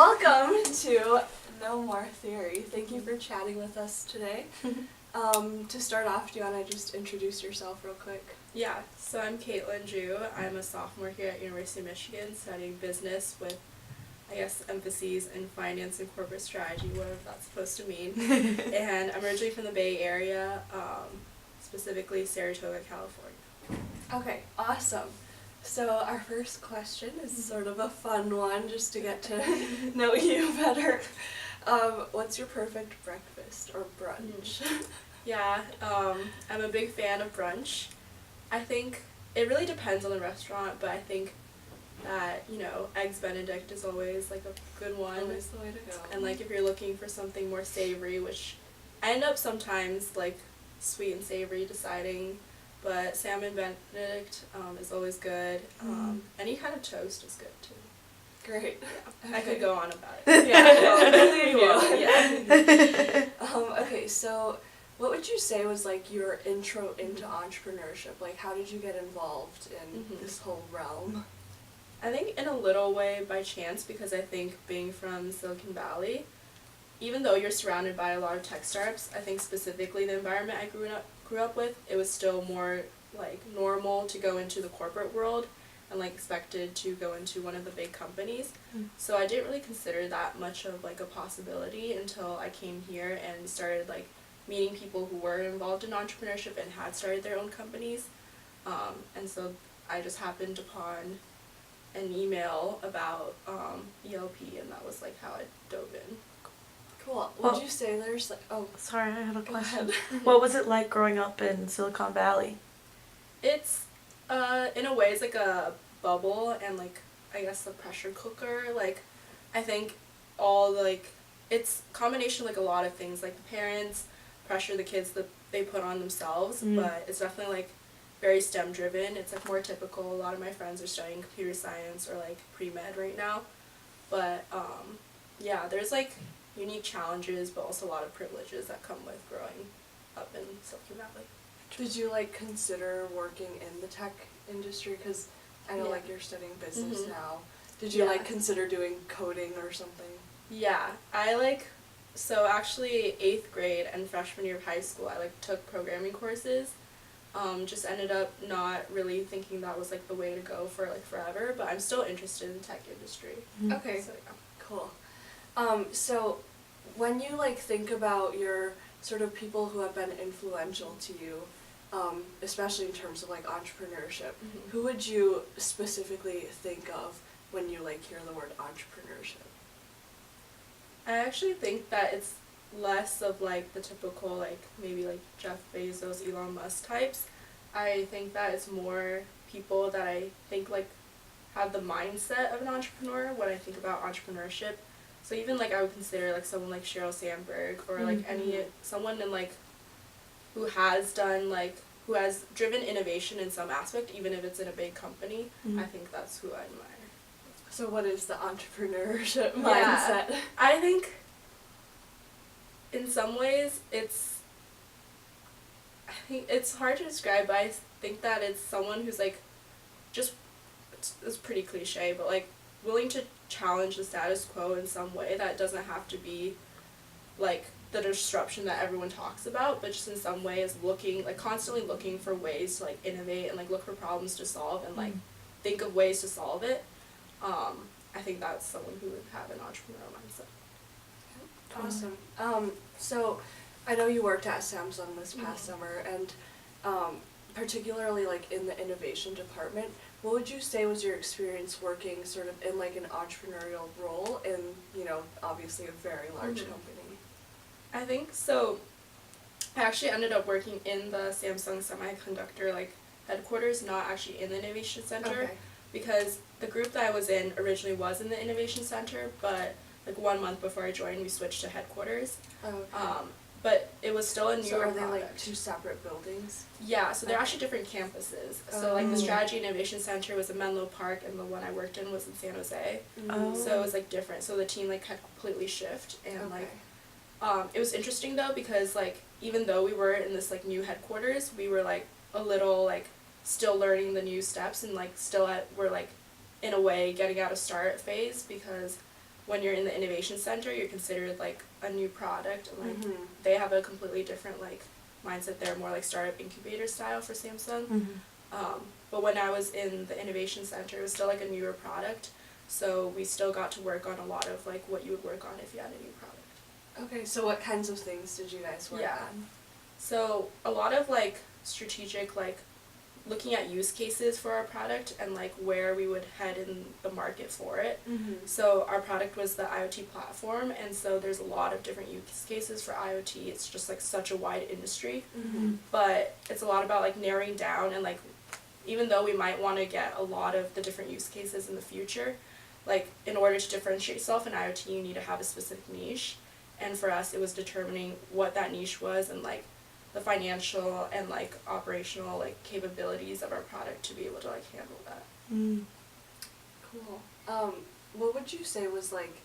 Welcome to No More Theory. Thank you for chatting with us today. To start off, do you want to just introduce yourself real quick? Yeah, so I'm Caitlin Drew. I'm a sophomore here at University of Michigan studying business with, emphases in finance and corporate strategy, whatever that's supposed to mean. And I'm originally from the Bay Area, specifically Saratoga, California. Okay, awesome. So our first question is sort of a fun one, just to get to know you better. What's your perfect breakfast or brunch? Yeah, I'm a big fan of brunch. I think it really depends on the restaurant, but I think that, Eggs Benedict is always like a good one. Always the way to go. And like if you're looking for something more savory, which I end up sometimes like sweet and savory deciding, but salmon Benedict is always good. Any kind of toast is good too. Great. Yeah. I could go on about it. Okay, so what would you say was like your intro into entrepreneurship? Like, how did you get involved in this whole realm? I think in a little way by chance, because I think being from Silicon Valley, even though you're surrounded by a lot of tech startups, I think specifically the environment I grew up with, it was still more like normal to go into the corporate world and like expected to go into one of the big companies. So I didn't really consider that much of like a possibility until I came here and started like meeting people who were involved in entrepreneurship and had started their own companies. And so I just happened upon an email about ELP, and that was like how I dove in. Cool. Would you say there's like, Sorry, I had a question. ahead. What was it like growing up in Silicon Valley? It's in a way it's like a bubble and like I guess a pressure cooker. Like I think all like it's combination of like a lot of things, like the parents pressure the kids that they put on themselves, but it's definitely like very STEM driven. It's like more typical. A lot of my friends are studying computer science or like pre-med right now. But yeah, there's like unique challenges but also a lot of privileges that come with growing up in Silicon Valley. Did you like consider working in the tech industry? Because I know like you're studying business now. Did you like consider doing coding or something? Yeah, so actually 8th grade and freshman year of high school I like took programming courses. Just ended up not really thinking that was like the way to go for like forever, but I'm still interested in the tech industry. Okay, So yeah. cool. So when you like think about your sort of people who have been influential to you, especially in terms of like entrepreneurship, who would you specifically think of when you like hear the word entrepreneurship? I actually think that it's less of like the typical like maybe like Jeff Bezos, Elon Musk types. I think that it's more people that I think like have the mindset of an entrepreneur when I think about entrepreneurship. So even like I would consider like someone like Sheryl Sandberg or like someone in like who has driven innovation in some aspect, even if it's in a big company. I think that's who I admire. So what is the entrepreneurship mindset? I think in some ways I think it's hard to describe, but I think that it's someone who's like it's pretty cliche, but like willing to challenge the status quo in some way that doesn't have to be like the disruption that everyone talks about, but just in some way is constantly looking for ways to like innovate and like look for problems to solve and like think of ways to solve it. I think that's someone who would have an entrepreneurial mindset. Awesome. So I know you worked at Samsung this past summer, and particularly like in the innovation department. What would you say was your experience working sort of in like an entrepreneurial role in, obviously a very large company? I think so. I actually ended up working in the Samsung Semiconductor like headquarters, not actually in the Innovation Center, because the group that I was in originally was in the Innovation Center, but like 1 month before I joined, we switched to headquarters. But it was still a newer So are they product. like two separate buildings? Yeah, so they're actually different campuses. So like the Strategy Innovation Center was in Menlo Park, and the one I worked in was in San Jose. So it was like different. So the team like had completely shift, and like it was interesting though, because like even though we were in this like new headquarters, we were like a little like still learning the new steps, and like we're like in a way getting out of startup phase, because when you're in the innovation center, you're considered like a new product, and like Mhm. they have a completely different like mindset. They're more like startup incubator style for Samsung. But when I was in the innovation center, it was still like a newer product, so we still got to work on a lot of like what you would work on if you had a new product. Okay, so what kinds of things did you guys work Yeah. on? So a lot of like strategic, like looking at use cases for our product and like where we would head in the market for it. Mm-hmm. So our product was the IoT platform, and so there's a lot of different use cases for IoT. It's just like such a wide industry, Mm-hmm. but it's a lot about like narrowing down, and like even though we might want to get a lot of the different use cases in the future, like in order to differentiate yourself in IoT, you need to have a specific niche. And for us, it was determining what that niche was and like the financial and like operational like capabilities of our product to be able to like handle that. Cool. What would you say was like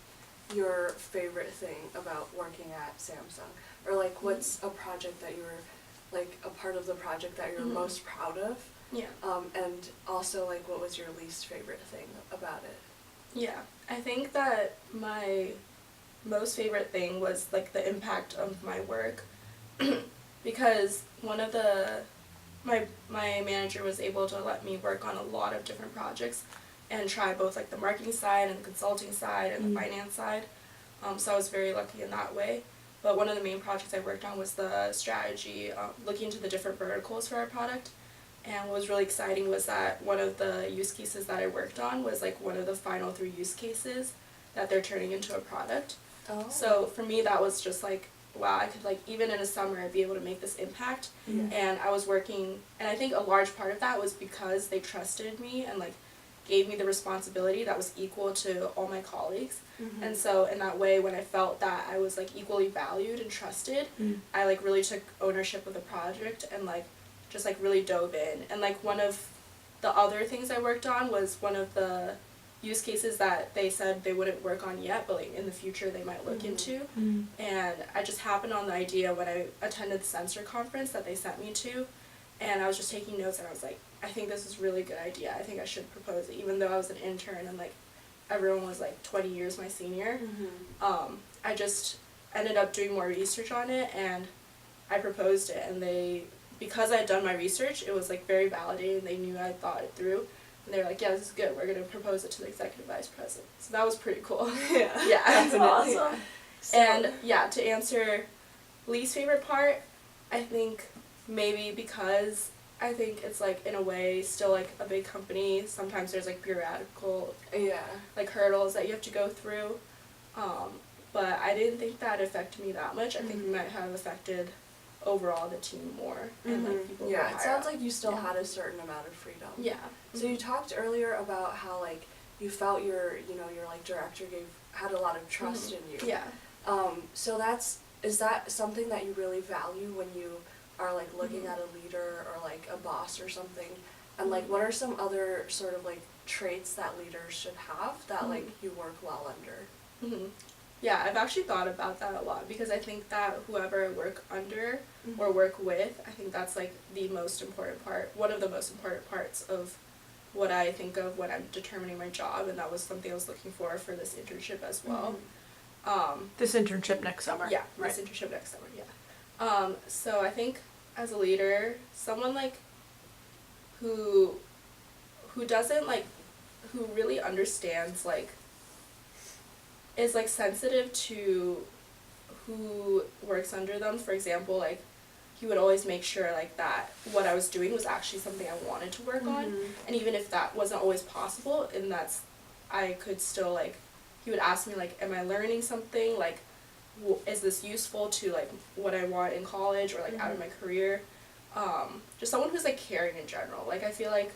your favorite thing about working at Samsung? Or like what's a project that you were like a part of the project that you're Mhm. most proud of? Yeah. And also like what was your least favorite thing about it? Yeah. I think that my most favorite thing was like the impact of my work because one of the my manager was able to let me work on a lot of different projects and try both like the marketing side and the consulting side and the finance side. So I was very lucky in that way. But one of the main projects I worked on was the strategy, looking into the different verticals for our product. And what was really exciting was that one of the use cases that I worked on was like one of the final 3 use cases that they're turning into a product. Oh. So for me, that was just like, wow, I could like, even in a summer, I'd be able to make this impact. Yeah. And I was working, and I think a large part of that was because they trusted me and like gave me the responsibility that was equal to all my colleagues. Mhm. And so in that way, when I felt that I was like equally valued and trusted, I like really took ownership of the project and like just like really dove in. And like one of the other things I worked on was one of the use cases that they said they wouldn't work on yet, but like in the future they might look into. And I just happened on the idea when I attended the sensor conference that they sent me to, and I was just taking notes, and I was like, I think this is a really good idea. I think I should propose it, even though I was an intern and like everyone was like 20 years my senior. I just ended up doing more research on it, and I proposed it, and they, because I had done my research, it was like very validating. They knew I thought it through. And they were like, yeah, this is good. We're going to propose it to the executive vice president. So that was pretty cool. Yeah. That's Definitely. awesome. And yeah, to answer least favorite part, I think maybe because I think it's like in a way still like a big company. Sometimes there's like bureaucratical Yeah. like hurdles that you have to go through. But I didn't think that affected me that much. I think it might have affected overall the team more and like people who were Yeah, it higher sounds up. like you still Yeah. had a certain amount of freedom. Yeah. So you talked earlier about how like you felt your like director had a lot of trust in you. Yeah. So is that something that you really value when you are like looking at a leader or like a boss or something? And like what are some other sort of like traits that leaders should have that like you work well under? Yeah, I've actually thought about that a lot because I think that whoever I work under or work with, I think that's like the most important part, one of the most important parts of what I think of when I'm determining my job, and that was something I was looking for this internship as well. This internship next summer. Yeah, Right. this internship next summer, yeah. So I think as a leader, someone like who doesn't like, who really understands like, is like sensitive to who works under them. For example, like he would always make sure like that what I was doing was actually something I wanted to work on, and even if that wasn't always possible, and that's I could still like, he would ask me like, am I learning something, like is this useful to like what I want in college or like out of my career. Just someone who's like caring in general. Like I feel like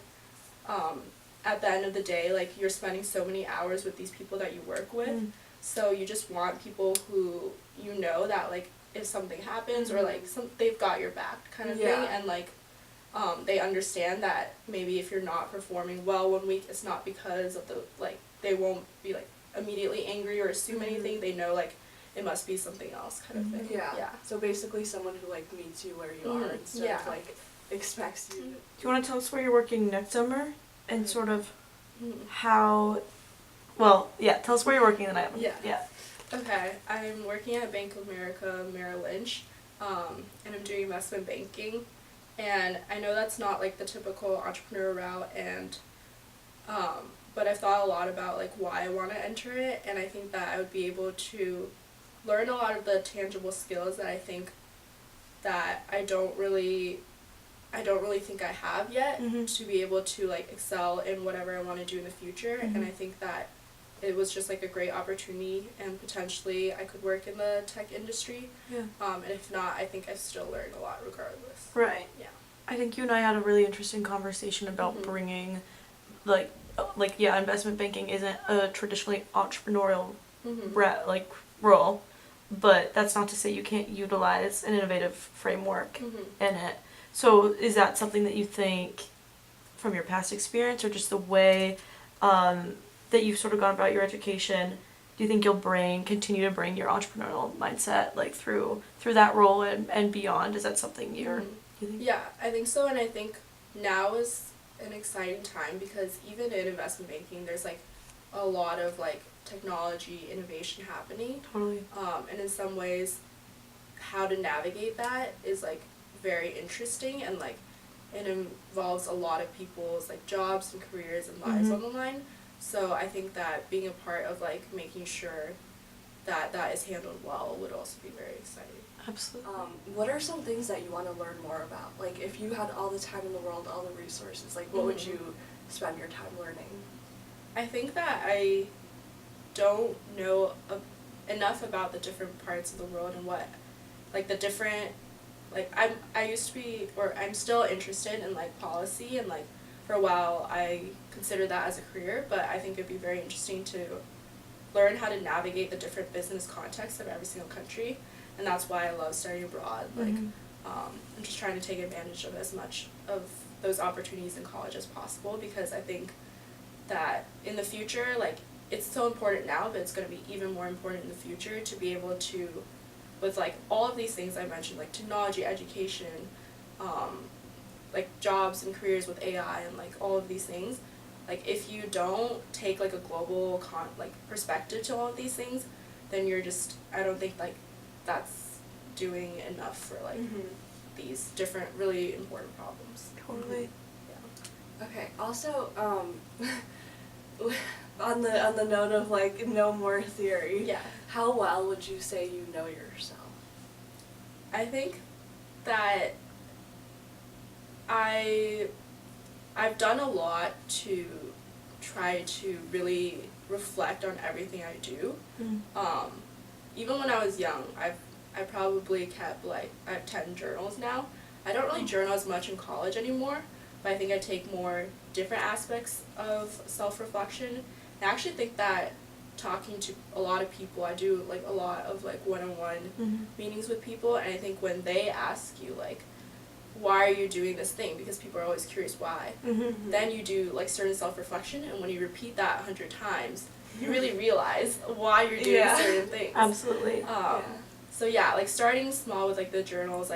at the end of the day, like you're spending so many hours with these people that you work with, so you just want people who you know that like if something happens or like they've got your back kind of thing, and like they understand that maybe if you're not performing well one week, it's not because of the like, they won't be like immediately angry or assume anything. They know like it must be something else kind of thing. Yeah. So basically someone who like meets you where you are instead of like expects you to. Do you want to tell us where you're working next summer and sort of how, Well, yeah, tell us where you're working, then I haven't. Yeah. Yeah. Okay, I'm working at Bank of America Merrill Lynch, and I'm doing investment banking. And I know that's not like the typical entrepreneur route, and but I've thought a lot about like why I want to enter it, and I think that I would be able to learn a lot of the tangible skills that I think that I don't really think I have yet, to be able to like excel in whatever I want to do in the future. And I think that it was just like a great opportunity, and potentially I could work in the tech industry. Yeah. And if not, I think I still learned a lot regardless. Right. Yeah. I think you and I had a really interesting conversation about bringing, like yeah, investment banking isn't a traditionally entrepreneurial role, but that's not to say you can't utilize an innovative framework in it. So is that something that you think, from your past experience, or just the way that you've sort of gone about your education, do you think you'll continue to bring your entrepreneurial mindset like through that role and beyond? Is that something you think? Yeah, I think so, and I think now is an exciting time because even in investment banking, there's like a lot of like technology innovation happening. Totally. And in some ways, how to navigate that is like very interesting, and like it involves a lot of people's like jobs and careers and lives on the line. So I think that being a part of like making sure that that is handled well would also be very exciting. Absolutely. What are some things that you want to learn more about? Like, if you had all the time in the world, all the resources, like, what would you spend your time learning? I think that I don't know enough about the different parts of the world and what, like, the different, like, I used to be, or I'm still interested in, like, policy, and, like, for a while I considered that as a career, but I think it'd be very interesting to learn how to navigate the different business contexts of every single country. And that's why I love studying abroad. Like, I'm just trying to take advantage of as much of those opportunities in college as possible, because I think that in the future, like, it's so important now, but it's going to be even more important in the future to be able to, with, like, all of these things I mentioned, like technology, education, like jobs and careers with AI and, like, all of these things, like, if you don't take, like, a global, perspective to all of these things, then you're just, I don't think, like, that's doing enough for, like, these different really important problems. Totally. Yeah. Okay. Also, on the note of like no more theory. Yeah. How well would you say you know yourself? I think that I've done a lot to try to really reflect on everything I do. Even when I was young, I probably kept, like, I have 10 journals now. I don't really journal as much in college anymore, but I think I take more different aspects of self-reflection. And I actually think that talking to a lot of people, I do, like, a lot of, like, one-on-one meetings with people, and I think when they ask you, like, why are you doing this thing, because people are always curious why, then you do, like, certain self-reflection, and when you repeat that 100 times, you really realize why you're doing certain things. Absolutely. So yeah, like, starting small with, like, the journals,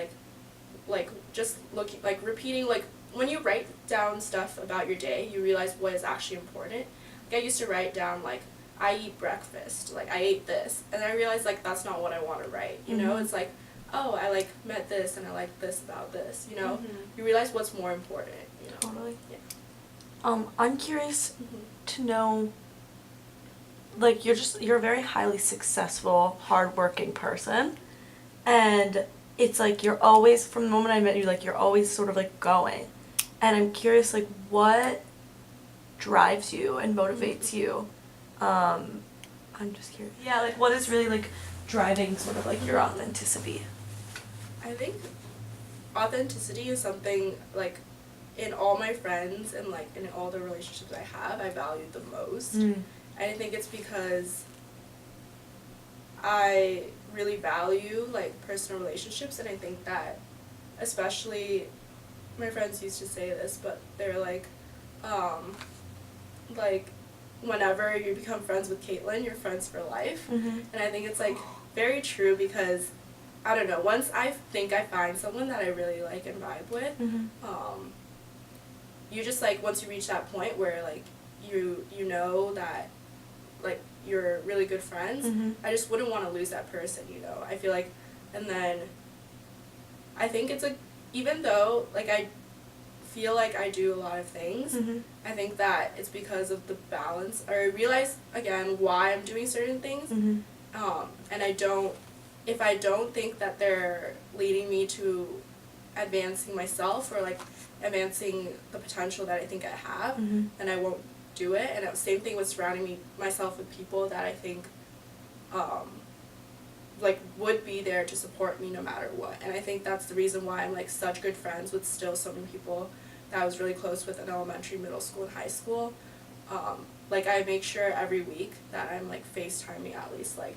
like just looking, like, repeating, like, when you write down stuff about your day, you realize what is actually important. Like, I used to write down, like, I eat breakfast, like, I ate this, and then I realized, like, that's not what I want to write, you know? It's like, oh, I, like, met this, and I like this about this, you know? You realize what's more important, you know? Totally. Yeah. I'm curious to know, like, you're a very highly successful, hardworking person, and it's like you're always, from the moment I met you, like, you're always sort of, like, going. And I'm curious, like, what drives you and motivates you? I'm just curious. Yeah, like, what is really, like, driving sort of, like, your authenticity? I think authenticity is something, like, in all my friends and, like, in all the relationships I have, I value the most. And I think it's because I really value, like, personal relationships, and I think that, especially, my friends used to say this, but they're like, whenever you become friends with Caitlin, you're friends for life. And I think it's, like, very true, because, I don't know, once I think I find someone that I really like and vibe with, you just, like, once you reach that point where, like, you know that, like you're really good friends, Mm-hmm. I just wouldn't want to lose that person, you know. I feel like, and then I think it's like, even though like I feel like I do a lot of things, Mm-hmm. I think that it's because of the balance, or I realize again why I'm doing certain things. Mm-hmm. And if I don't think that they're leading me to advancing myself or like advancing the potential that I think I have, Mm-hmm. then I won't do it. And same thing with surrounding myself with people that I think like would be there to support me no matter what. And I think that's the reason why I'm like such good friends with still so many people that I was really close with in elementary, middle school, and high school. Like I make sure every week that I'm like FaceTiming at least like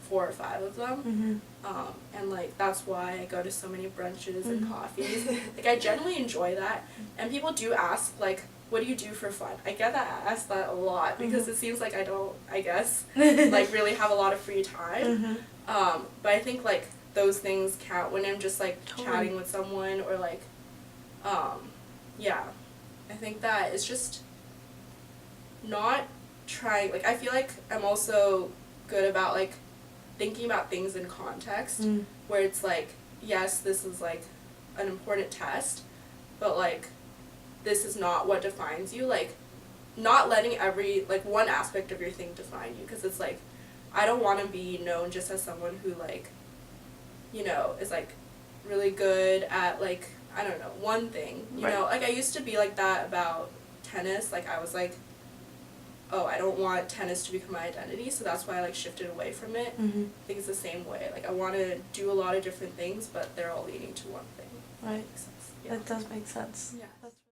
4 or 5 of them. Mm-hmm. And like that's why I go to so many brunches and Mm-hmm. coffees. Like I genuinely enjoy that. And people do ask like, what do you do for fun? I get that asked that a lot because Mm-hmm. it seems like I don't, I guess, like really have a lot of free time. Mm-hmm. But I think like those things count when I'm just like Totally. chatting with someone or like, yeah. I think that it's just not trying, like I feel like I'm also good about like thinking about things in context, Mm. where it's like, yes, this is like an important test, but like this is not what defines you. Like not letting every like one aspect of your thing define you, because it's like I don't want to be known just as someone who like, you know, is like really good at like, I don't know, one thing, you Right. know, like I used to be like that about tennis. Like I was like, oh, I don't want tennis to become my identity, so that's why I like shifted away from it. Mm-hmm. I think it's the same way. Like I want to do a lot of different things, but they're all leading to one thing. Right. Makes sense. Yeah. That does make sense. Yeah.